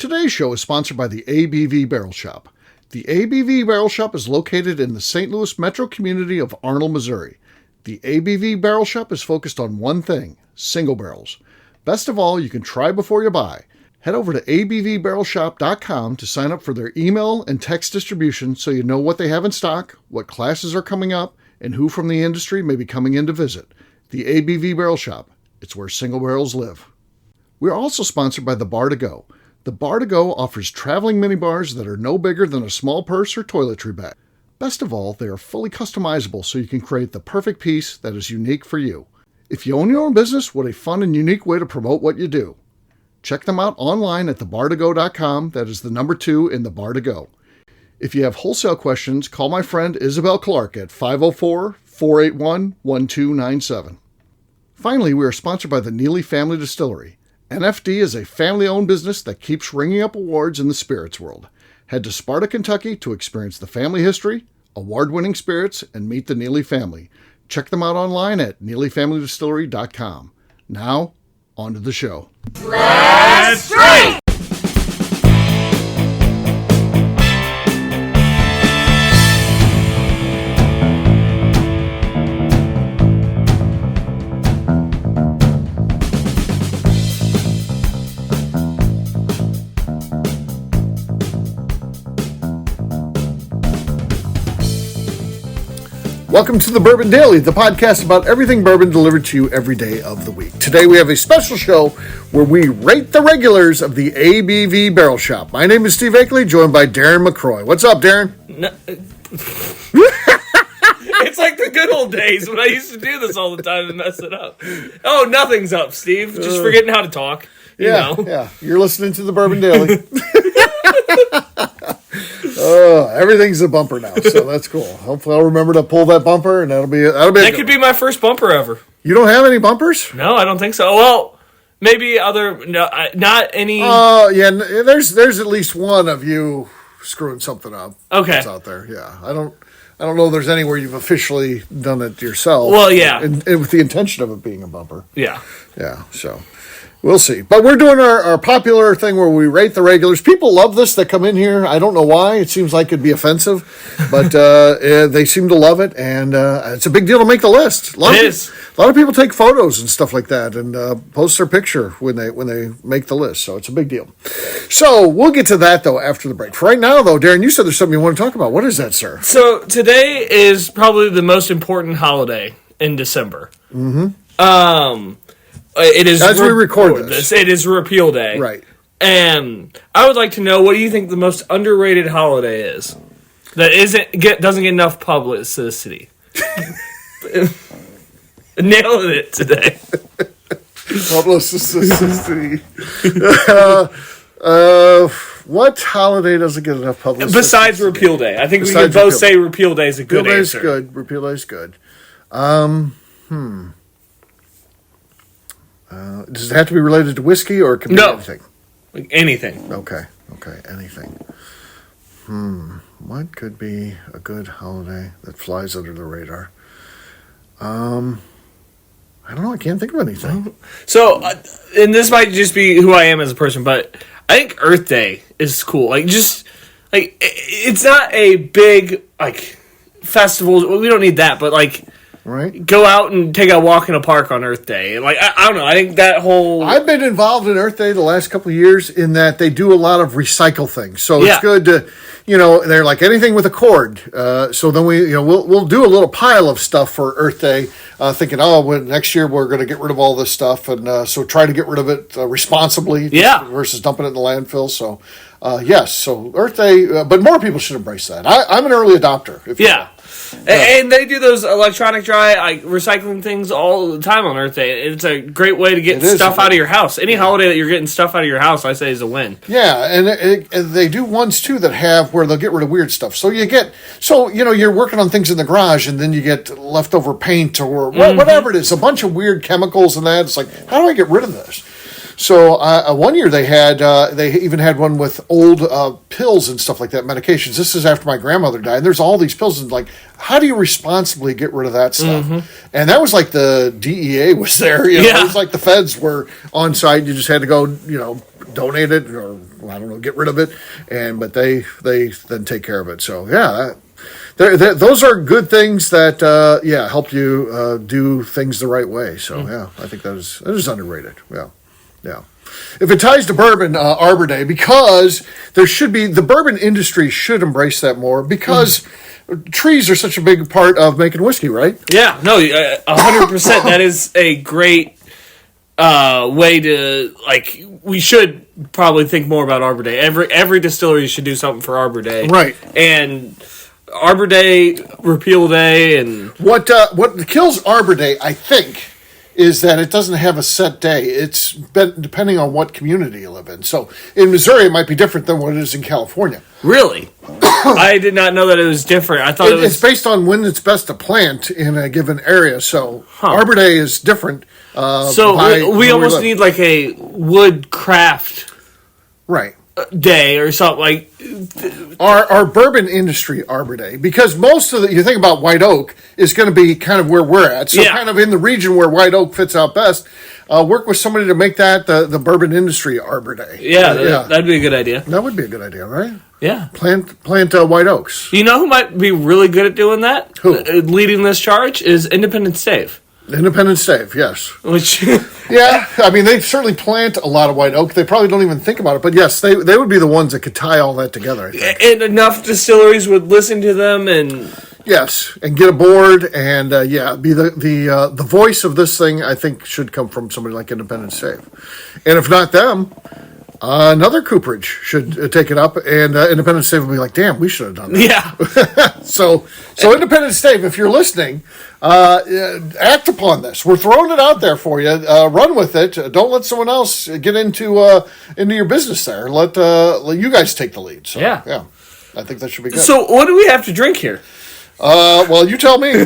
Today's show is sponsored by the ABV Barrel Shop. The ABV Barrel Shop is located in the St. Louis metro community of Arnold, Missouri. The ABV Barrel Shop is focused on one thing, single barrels. Best of all, you can try before you buy. Head over to abvbarrelshop.com to sign up for their email and text distribution so you know what they have in stock, what classes are coming up, and who from the industry may be coming in to visit. The ABV Barrel Shop. It's where single barrels live. We are also sponsored by the Bar to Go. The Bar to Go offers traveling minibars that are no bigger than a small purse or toiletry bag. Best of all, they are fully customizable so you can create the perfect piece that is unique for you. If you own your own business, what a fun and unique way to promote what you do. Check them out online at thebar2go.com. That is the number 2 in the Bar to Go. If you have wholesale questions, call my friend Isabel Clark at 504-481-1297. Finally, we are sponsored by the Neely Family Distillery. NFD is a family-owned business that keeps ringing up awards in the spirits world. Head to Sparta, Kentucky to experience the family history, award-winning spirits, and meet the Neely family. Check them out online at neelyfamilydistillery.com. Now, on to the show. Let's drink! Welcome to the Bourbon Daily, the podcast about everything bourbon delivered to you every day of the week. Today we have a special show where we rate the regulars of the ABV Barrel Shop. My name is Steve Akeley, joined by Darren McCroy. What's up, Darren? No. It's like the good old days when I used to do this all the time and mess it up. Oh, nothing's up, Steve. Just forgetting how to talk. Yeah. You're listening to the Bourbon Daily. Everything's a bumper now, so that's cool. Hopefully I'll remember to pull that bumper, and that'll be that could be my first bumper ever. You don't have any bumpers? No, I don't think so. Well, maybe not any. Yeah, there's at least one of you screwing something up. Okay. That's out there. Yeah. I don't know if there's anywhere you've officially done it yourself. Well, yeah. And with the intention of it being a bumper. Yeah. Yeah, so we'll see. But we're doing our popular thing where we rate the regulars. People love this that come in here. I don't know why. It seems like it'd be offensive. But they seem to love it. And it's a big deal to make the list. A lot of people take photos and stuff like that and post their picture when they make the list. So it's a big deal. So we'll get to that, though, after the break. For right now, though, Darren, you said there's something you want to talk about. What is that, sir? So today is probably the most important holiday in December. Mm-hmm. It is as we record this. It is Repeal Day, right? And I would like to know, what do you think the most underrated holiday is that doesn't get enough publicity? Nailing it today. Publicity. What holiday doesn't get enough publicity? Besides Repeal Day, I think we can both say Repeal Day is a good answer. Repeal Day is good. Does it have to be related to whiskey, or it can be anything? Like anything. Okay, anything. What could be a good holiday that flies under the radar? I don't know. I can't think of anything. So, and this might just be who I am as a person, but I think Earth Day is cool. It's not a big festival. We don't need that, but right? Go out and take a walk in a park on Earth Day. I don't know. I think that whole... I've been involved in Earth Day the last couple of years in that they do a lot of recycle things. So it's good to, they're like anything with a cord. So then we'll do a little pile of stuff for Earth Day, thinking, next year we're going to get rid of all this stuff. And so try to get rid of it responsibly versus dumping it in the landfill. So, yes. So Earth Day, but more people should embrace that. I'm an early adopter. If you will. And they do those electronic dry recycling things all the time on Earth Day. It's a great way to get stuff out of your house. Any holiday that you're getting stuff out of your house, I say, is a win. Yeah, and they do ones too that have where they'll get rid of weird stuff. So you're working on things in the garage, and then you get leftover paint or whatever it is, a bunch of weird chemicals and that. It's like, how do I get rid of this? So one year they even had one with old pills and stuff like that, medications. This is after my grandmother died. And there's all these pills, and like, how do you responsibly get rid of that stuff? And that was like the DEA was there. You know, it was like the feds were on site. You just had to go, donate it, or I don't know, get rid of it. But they then take care of it. So yeah. Those are good things that help you do things the right way. So I think that is underrated. Yeah. If it ties to bourbon, Arbor Day, because the bourbon industry should embrace that more, because trees are such a big part of making whiskey, right? Yeah, no, 100%. That is a great way to, like, we should probably think more about Arbor Day. Every distillery should do something for Arbor Day, right? And Arbor Day, Repeal Day, and what kills Arbor Day, I think, is that it doesn't have a set day. It's depending on what community you live in. So in Missouri, it might be different than what it is in California. Really? I did not know that it was different. I thought it's based on when it's best to plant in a given area. So Arbor Day is different. So we almost need like a wood craft, right, day or something like our bourbon industry Arbor Day, because most of you think about white oak is going to be kind of where we're at, so kind of in the region where white oak fits out best. Work with somebody to make that the bourbon industry Arbor Day. That'd be a good idea. That would be a good idea, right? Yeah, plant white oaks. You know who might be really good at doing that? Who? Leading this charge is Independence Stave. Independence Stave, yes. Which, yeah, I mean, they certainly plant a lot of white oak. They probably don't even think about it, but yes, they would be the ones that could tie all that together, I think. And enough distilleries would listen to them, and yes, and get aboard, and be the voice of this thing. I think should come from somebody like Independence Stave, and if not them, another cooperage should take it up, and Independence Stave will be like, "Damn, we should have done that." Yeah. So Independence Stave, if you're listening, act upon this. We're throwing it out there for you. Run with it. Don't let someone else get into your business there. Let you guys take the lead. So, yeah. I think that should be good. So what do we have to drink here? Well, you tell me.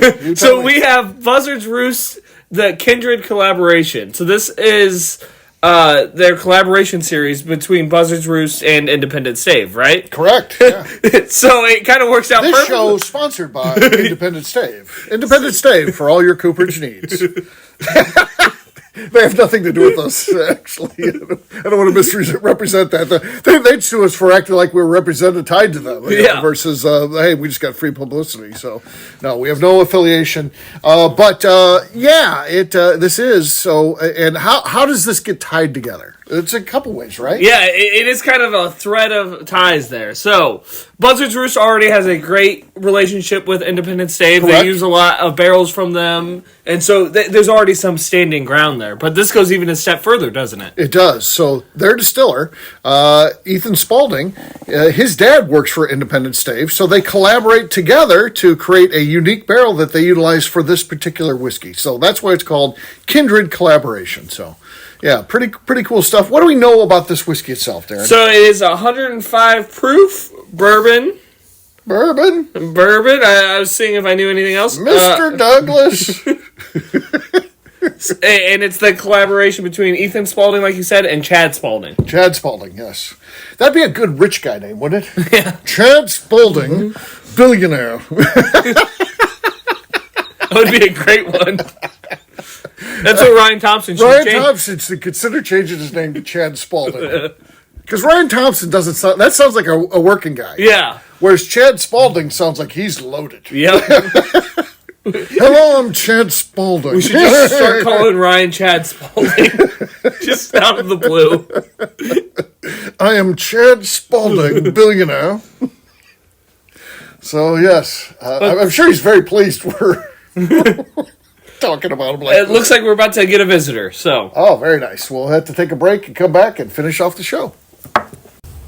We have Buzzard's Roost, the Kindred collaboration. So this is their collaboration series between Buzzard's Roost and Independence Stave, right? Correct. Yeah. So it kind of works out this perfectly. Show sponsored by Independence Stave. Independence Stave for all your cooperage needs. They have nothing to do with us, actually. I don't want to misrepresent that. They'd sue us for acting like we were represented tied to them. Versus, hey, we just got free publicity. So, no, we have no affiliation. This is. So, and how does this get tied together? It's a couple ways, right? Yeah, it is kind of a thread of ties there. So, Buzzard's Roost already has a great relationship with Independence Stave. Correct. They use a lot of barrels from them. And so there's already some standing ground there. But this goes even a step further, doesn't it? It does. So their distiller, Ethan Spalding, his dad works for Independence Stave. So they collaborate together to create a unique barrel that they utilize for this particular whiskey. So that's why it's called Kindred Collaboration. So, yeah, pretty cool stuff. What do we know about this whiskey itself, Darren? So it is 105 proof bourbon. Bourbon. I was seeing if I knew anything else. Mr. Douglas. And it's the collaboration between Ethan Spalding, like you said, and Chad Spalding. Chad Spalding, yes. That'd be a good rich guy name, wouldn't it? Yeah. Chad Spalding, billionaire. That would be a great one. That's what Ryan Thompson should change. Ryan Thompson should consider changing his name to Chad Spalding. Because Ryan Thompson doesn't sound... That sounds like a working guy. Yeah. Whereas Chad Spalding sounds like he's loaded. Yep. Hello, I'm Chad Spalding. We should just start calling Ryan Chad Spalding. Just out of the blue. I am Chad Spalding, billionaire. So, yes. I'm sure he's very pleased we're talking about him like It looks like we're about to get a visitor, so... Oh, very nice. We'll have to take a break and come back and finish off the show.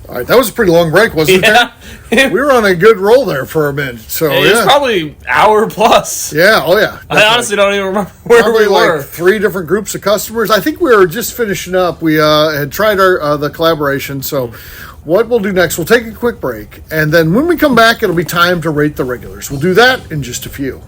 All right, that was a pretty long break, wasn't it? We were on a good roll there for a minute. So It's probably hour plus. Yeah, oh yeah. Definitely. I honestly don't even remember where we were. Like 3 different groups of customers. I think we were just finishing up. We had tried the collaboration. So what we'll do next, we'll take a quick break. And then when we come back, it'll be time to rate the regulars. We'll do that in just a few.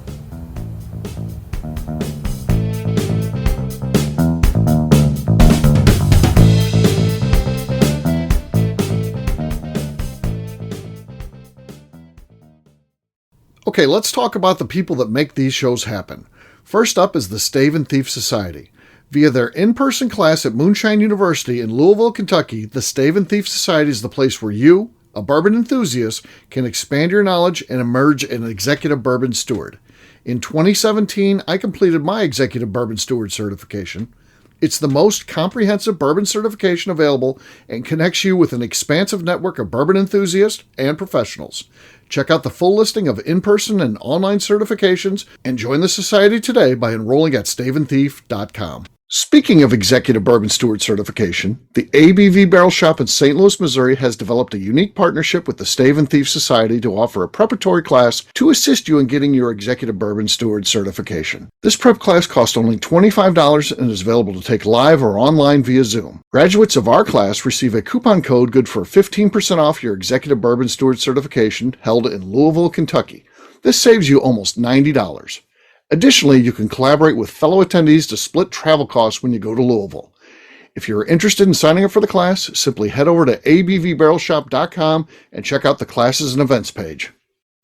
Okay, let's talk about the people that make these shows happen. First up is the Stave and Thief Society. Via their in-person class at Moonshine University in Louisville, Kentucky, the Stave and Thief Society is the place where you, a bourbon enthusiast, can expand your knowledge and emerge an executive bourbon steward. In 2017, I completed my executive bourbon steward certification. It's the most comprehensive bourbon certification available and connects you with an expansive network of bourbon enthusiasts and professionals. Check out the full listing of in-person and online certifications and join the society today by enrolling at staveandthief.com. Speaking of executive bourbon steward certification, the ABV Barrel Shop in St. Louis, Missouri has developed a unique partnership with the Stave and Thief Society to offer a preparatory class to assist you in getting your executive bourbon steward certification. This prep class costs only $25 and is available to take live or online via Zoom. Graduates of our class receive a coupon code good for 15% off your executive bourbon steward certification held in Louisville, Kentucky. This saves you almost $90. Additionally, you can collaborate with fellow attendees to split travel costs when you go to Louisville. If you're interested in signing up for the class, simply head over to abvbarrelshop.com and check out the classes and events page.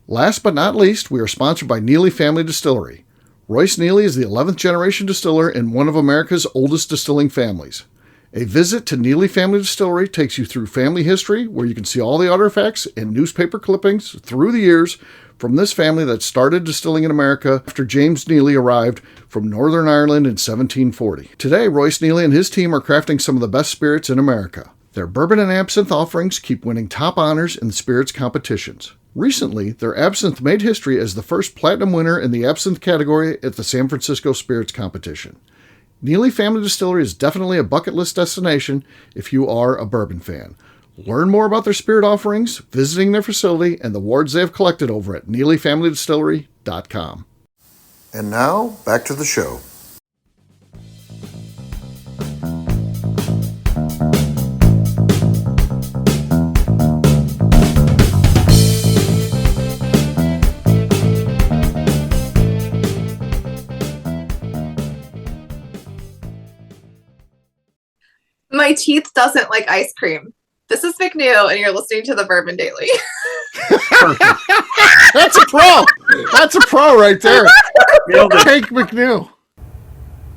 Last but not least, we are sponsored by Neely Family Distillery. Royce Neely is the 11th generation distiller in one of America's oldest distilling families. A visit to Neely Family Distillery takes you through family history, where you can see all the artifacts and newspaper clippings through the years from this family that started distilling in America after James Neely arrived from Northern Ireland in 1740. Today, Royce Neely and his team are crafting some of the best spirits in America. Their bourbon and absinthe offerings keep winning top honors in the spirits competitions. Recently, their absinthe made history as the first platinum winner in the absinthe category at the San Francisco Spirits Competition. Neely Family Distillery is definitely a bucket list destination if you are a bourbon fan. Learn more about their spirit offerings, visiting their facility, and the awards they have collected over at NeelyFamilyDistillery.com. And now, back to the show. My teeth doesn't like ice cream. This is MacLeod, and you're listening to the Bourbon Daily. That's a pro. That's a pro right there. Hank MacLeod.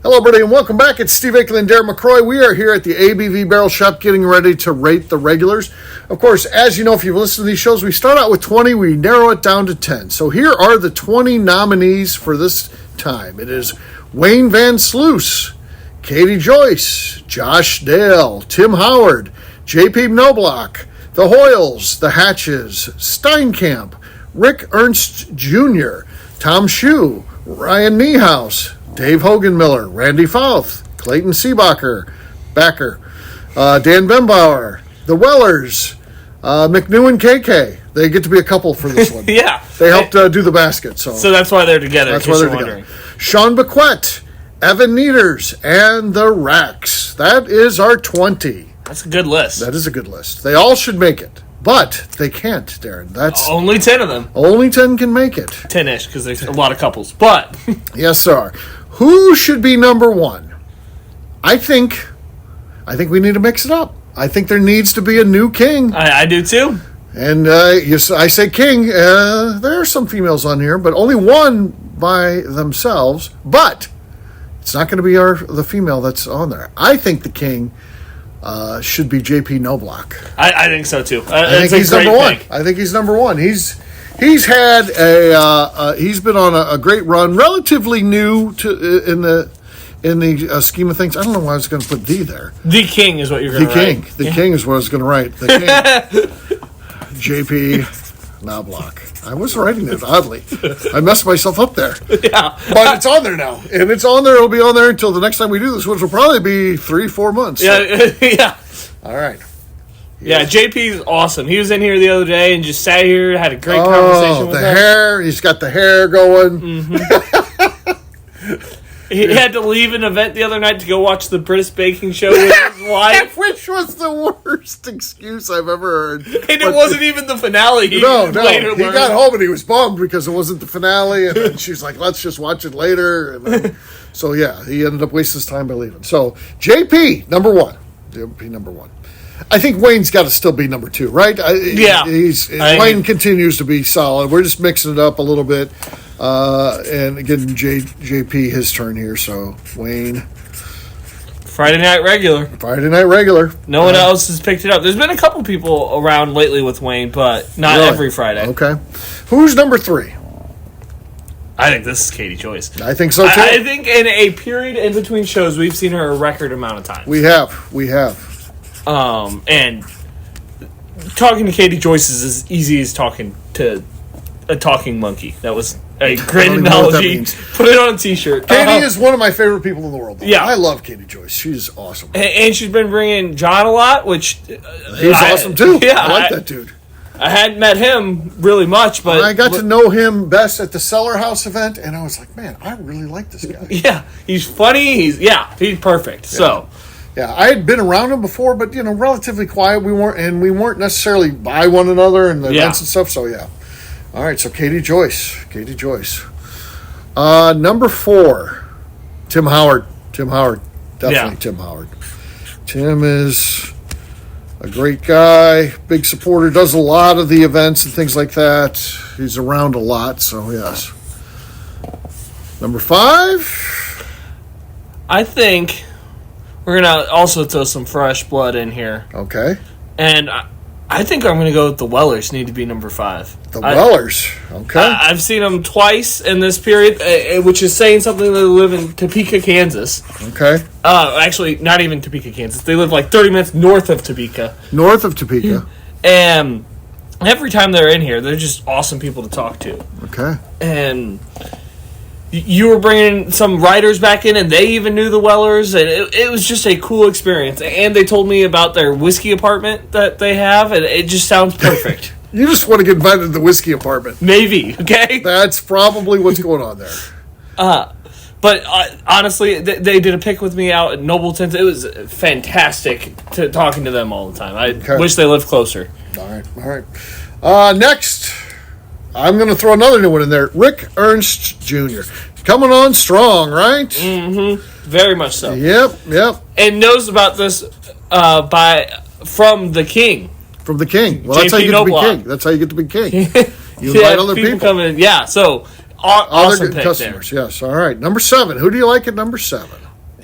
Hello, everybody, and welcome back. It's Steve Akeley and Darren McCroy. We are here at the ABV Barrel Shop getting ready to rate the regulars. Of course, as you know, if you've listened to these shows, we start out with 20. We narrow it down to 10. So here are the 20 nominees for this time. It is Wayne Van Sluis, Katie Joyce, Josh Dale, Tim Howard, J.P. Knobloch, the Hoyles, the Hatches, Steinkamp, Rick Ernst Jr., Tom Shue, Ryan Niehaus, Dave Hogan-Miller, Randy Fouth, Clayton Seebacher, Dan Bembauer, the Wellers, McNew and KK. They get to be a couple for this one. Yeah. They helped do the basket. So that's why they're together. That's why they're together. Sean Bequette, Evan Neaters, and the Racks. That is our 20. That's a good list. That is a good list. They all should make it, but they can't, Darren. That's only 10 of them. Only 10 can make it. 10-ish, because there's a lot of couples. But yes, there are. Who should be number one? I think we need to mix it up. I think there needs to be a new king. I do too. And I say king. There are some females on here, but only one by themselves. But it's not going to be the female that's on there. I think the king should be J.P. Knobloch. I think so too. I think he's number one. I think he's number one. He's had he's been on a great run, relatively new to in the scheme of things. I don't know why I was going to put the there. The king is what you're going to write. The king is what I was going to write. The king. J.P. Knobloch. I was writing it oddly. I messed myself up there. Yeah. But it's on there now. And it's on there. It'll be on there until the next time we do this, which will probably be 3-4 months. Yeah. So. Yeah. All right. Yeah, JP's awesome. He was in here the other day and just sat here, had a great conversation with us. The hair. He's got the hair going. Mm-hmm. He had to leave an event the other night to go watch the British baking show with his wife. Which was the worst excuse I've ever heard. And it wasn't even the finale. No. He got home and he was bummed because it wasn't the finale. And then she's like, let's just watch it later. And then, so, yeah, he ended up wasting his time by leaving. So, JP, number one. JP, number one. I think Wayne's got to still be number 2, right? Wayne continues to be solid. We're just mixing it up a little bit. And again, JP, his turn here. So, Wayne. Friday night regular. No one else has picked it up. There's been a couple people around lately with Wayne, but not every Friday. Okay. Who's number 3? I think this is Katie Joyce. I think so, too. I think in a period in between shows, we've seen her a record amount of times. We have. And talking to Katie Joyce is as easy as talking to a talking monkey. That was a great analogy. Put it on a t-shirt. Katie is one of my favorite people in the world. Yeah. I love Katie Joyce. She's awesome. And she's been bringing John a lot, which... He's awesome, too. Yeah, I like that dude. I hadn't met him really much, but... I got to know him best at the Cellar House event, and I was like, man, I really like this guy. Yeah, he's funny. He's perfect. Yeah. So... Yeah, I had been around him before, but, relatively quiet. We weren't necessarily by one another and the events and stuff, so yeah. All right, so Katie Joyce. Number 4, Tim Howard. Definitely Tim Howard. Tim is a great guy, big supporter, does a lot of the events and things like that. He's around a lot, so yes. Number 5. I think we're going to also throw some fresh blood in here. Okay. And I think I'm going to go with the Wellers need to be number 5. The Wellers, okay. I've seen them twice in this period, which is saying something. They live in Topeka, Kansas. Okay. Actually, not even Topeka, Kansas. They live like 30 minutes north of Topeka. And every time they're in here, they're just awesome people to talk to. Okay. And you were bringing some writers back in, and they even knew the Wellers, and it was just a cool experience. And they told me about their whiskey apartment that they have, and it just sounds perfect. You just want to get invited to the whiskey apartment. Maybe, okay? That's probably what's going on there. But honestly, they did a pick with me out at Nobleton. It was fantastic talking to them all the time. I wish they lived closer. All right. Next, I'm going to throw another new one in there. Rick Ernst Jr. Coming on strong, right? Mm-hmm. Very much so. Yep. And knows about this from the King. From the King. Well, that's how you get to be king. That's how you get to be king. You invite other people. Come in. Yeah, so awesome pick customers. There. Yes, all right. Number 7. Who do you like at number 7?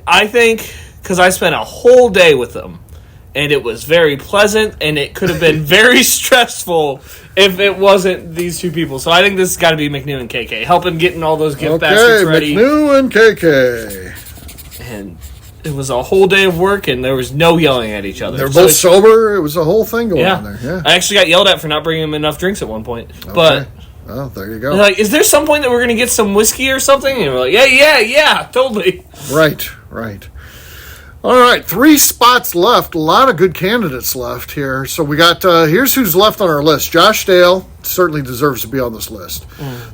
I think, because I spent a whole day with them, and it was very pleasant, and it could have been very stressful if it wasn't these two people. So I think this has got to be MacNew and KK, helping getting all those gift baskets ready. MacNew and KK. And it was a whole day of work, and there was no yelling at each other. They're both sober. It was a whole thing going on there. Yeah. I actually got yelled at for not bringing them enough drinks at one point. Okay. But oh, there you go. They're like, is there some point that we're going to get some whiskey or something? And we're like, yeah, totally. Right. All right, 3 spots left. A lot of good candidates left here. So we got, here's who's left on our list. Josh Dale certainly deserves to be on this list.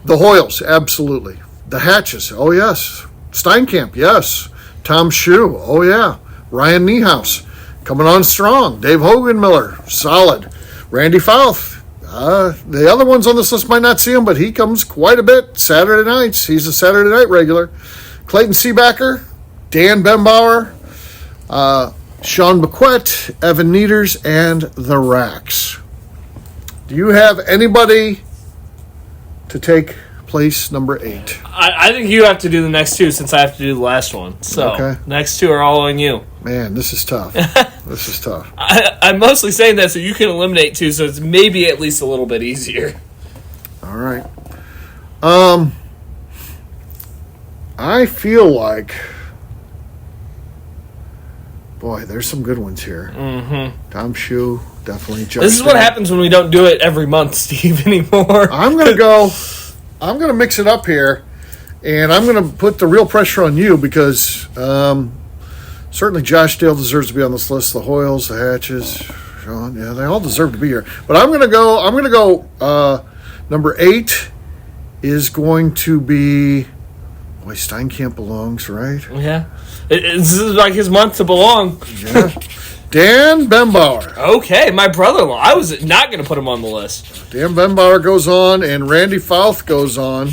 The Hoyles, absolutely. The Hatches, oh yes. Steinkamp, yes. Tom Shue, oh yeah. Ryan Niehaus, coming on strong. Dave Hogan-Miller, solid. Randy Fouth, the other ones on this list might not see him, but he comes quite a bit Saturday nights. He's a Saturday night regular. Clayton Seabacker, Dan Bembauer, Sean Bequette, Evan Needers, and the Racks. Do you have anybody to take place number 8? I think you have to do the next 2 since I have to do the last one. So next 2 are all on you. Man, this is tough. I'm mostly saying that so you can eliminate 2, so it's maybe at least a little bit easier. All right. I feel like, boy, there's some good ones here. Mm-hmm. Tom Shue, definitely. This is what happens when we don't do it every month, Steve, anymore. I'm going to mix it up here, and I'm going to put the real pressure on you because certainly Josh Dale deserves to be on this list. The Hoyles, the Hatches, Sean, yeah, they all deserve to be here. But I'm going to go number 8 is going to be, boy, Steinkamp belongs, right? Yeah. This is like his month to belong. Yeah. Dan Bembauer. Okay, my brother-in-law. I was not going to put him on the list. Dan Bembauer goes on, and Randy Fouth goes on.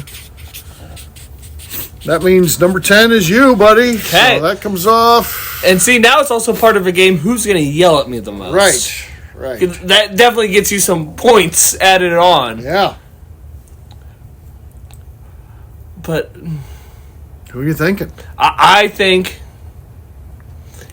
That means number 10 is you, buddy. Okay. So that comes off. And see, now it's also part of a game. Who's going to yell at me the most? Right. That definitely gets you some points added on. Yeah. But who are you thinking? I think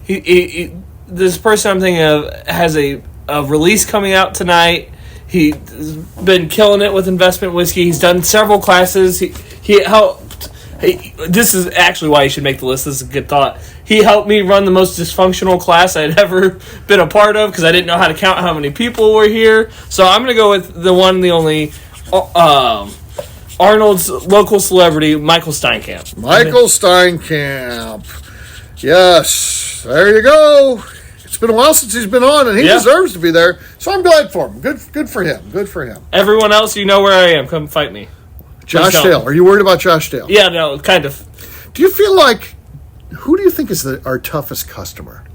this person I'm thinking of has a release coming out tonight. He's been killing it with investment whiskey. He's done several classes. He helped. This is actually why you should make the list. This is a good thought. He helped me run the most dysfunctional class I'd ever been a part of because I didn't know how to count how many people were here. So I'm going to go with the one and the only Arnold's local celebrity, Michael Steinkamp. Michael Steinkamp. Yes, there you go. It's been a while since he's been on, and he deserves to be there. So I'm glad for him. Good for him. Good for him. Everyone else, you know where I am. Come fight me. Josh Dale. Are you worried about Josh Dale? Yeah, no, kind of. Do you feel like, who do you think is our toughest customer?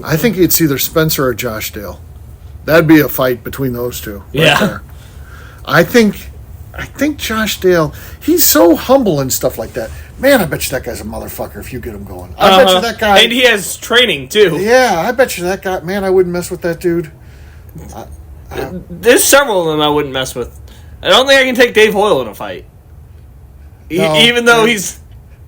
I think it's either Spencer or Josh Dale. That'd be a fight between those two. Right there. I think Josh Dale, he's so humble and stuff like that. Man, I bet you that guy's a motherfucker if you get him going. I bet you that guy... And he has training, too. Yeah, I bet you that guy... Man, I wouldn't mess with that dude. There's several of them I wouldn't mess with. I don't think I can take Dave Hoyle in a fight. No, even though he's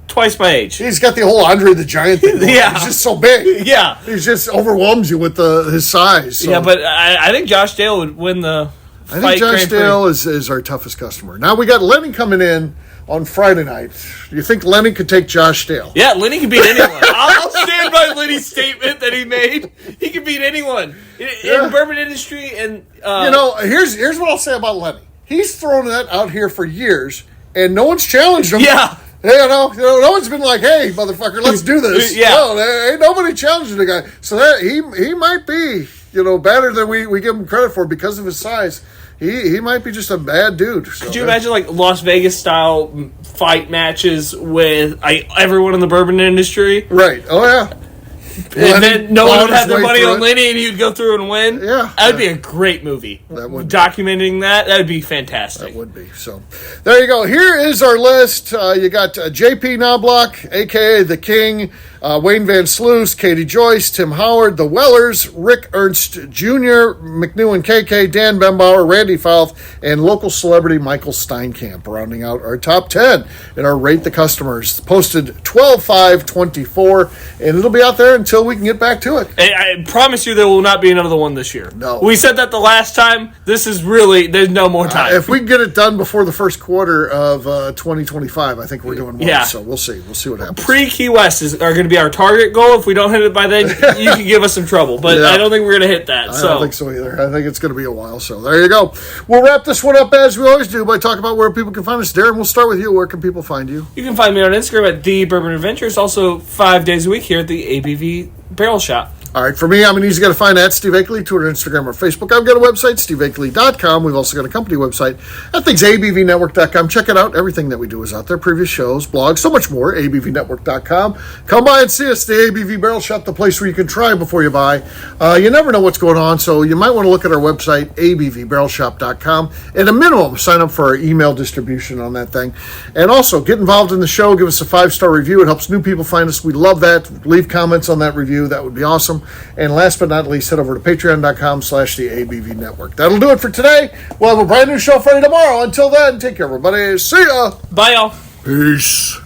twice my age. He's got the whole Andre the Giant thing. Yeah. He's just so big. Yeah. He just overwhelms you with his size. So. Yeah, but I think Josh Dale would win the fight. I think Josh Dale is our toughest customer. Now we got Lenny coming in on Friday night. Do you think Lenny could take Josh Dale? Yeah, Lenny can beat anyone. I'll stand by Lenny's statement that he made. He can beat anyone in the bourbon industry. And here's what I'll say about Lenny. He's thrown that out here for years, and no one's challenged him. Yeah. No one's been like, "Hey, motherfucker, let's do this." Yeah. No, ain't nobody challenging the guy. So that he might be, better than we give him credit for because of his size. He might be just a bad dude. So, could you imagine like Las Vegas style fight matches with everyone in the bourbon industry? Right. Oh yeah. And then no one would have their money on Lenny, and he'd go through and win. Yeah, that would be a great movie. That would documenting that. That would be fantastic. That would be. So, there you go. Here is our list. You got J.P. Knobloch, a.k.a. The King, Wayne Van Sluis, Katie Joyce, Tim Howard, The Wellers, Rick Ernst Jr., McNewen KK, Dan Bembauer, Randy Falth, and local celebrity Michael Steinkamp, rounding out our top 10 in our Rate the Customers. Posted 12/5/24, and it'll be out there until we can get back to it. I promise you there will not be another one this year. No. We said that the last time. This is really, there's no more time. If we can get it done before the first quarter of 2025, I think we're doing well. Yeah. So we'll see. We'll see what happens. Pre-Key West are going to be our target goal. If we don't hit it by then, you can give us some trouble. But I don't think we're going to hit that. I don't think so either. I think it's going to be a while. So there you go. We'll wrap this one up as we always do by talking about where people can find us. Darren, we'll start with you. Where can people find you? You can find me on Instagram at The Bourbon Adventures. Also 5 days a week here at the ABV Barrel Shop. All right, for me, I'm an easy guy to find at Steve Akeley, Twitter, Instagram, or Facebook. I've got a website, steveakeley.com. We've also got a company website at thingsabvnetwork.com. Check it out. Everything that we do is out there. Previous shows, blogs, so much more. abvnetwork.com. Come by and see us, the ABV Barrel Shop, the place where you can try before you buy. You never know what's going on, so you might want to look at our website, abvbarrelshop.com. At a minimum, sign up for our email distribution on that thing. And also, get involved in the show. Give us a 5-star review. It helps new people find us. We love that. Leave comments on that review. That would be awesome. And last but not least, head over to patreon.com/the ABV Network. That'll do it for today. We'll have a brand new show for you tomorrow. Until then, take care, everybody. See ya. Bye, y'all. Peace.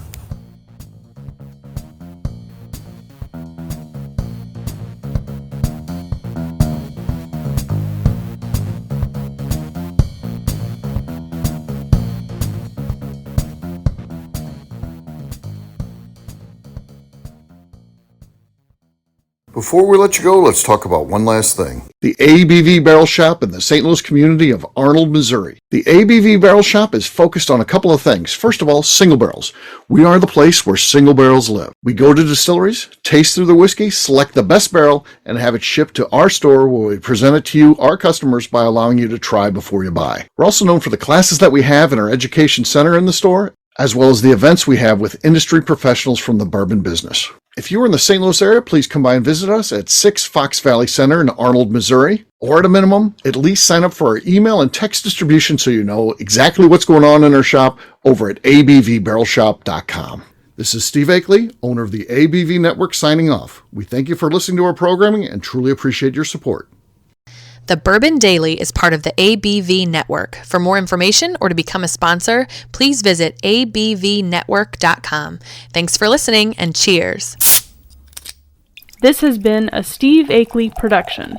Before we let you go, let's talk about one last thing. The ABV Barrel Shop in the St. Louis community of Arnold, Missouri. The ABV Barrel Shop is focused on a couple of things. First of all, single barrels. We are the place where single barrels live. We go to distilleries, taste through the whiskey, select the best barrel, and have it shipped to our store where we present it to you, our customers, by allowing you to try before you buy. We're also known for the classes that we have in our education center in the store, as well as the events we have with industry professionals from the bourbon business. If you are in the St. Louis area, please come by and visit us at 6 Fox Valley Center in Arnold, Missouri. Or at a minimum, at least sign up for our email and text distribution so you know exactly what's going on in our shop over at abvbarrelshop.com. This is Steve Akeley, owner of the ABV Network, signing off. We thank you for listening to our programming and truly appreciate your support. The Bourbon Daily is part of the ABV Network. For more information or to become a sponsor, please visit abvnetwork.com. Thanks for listening and cheers. This has been a Steve Akeley production.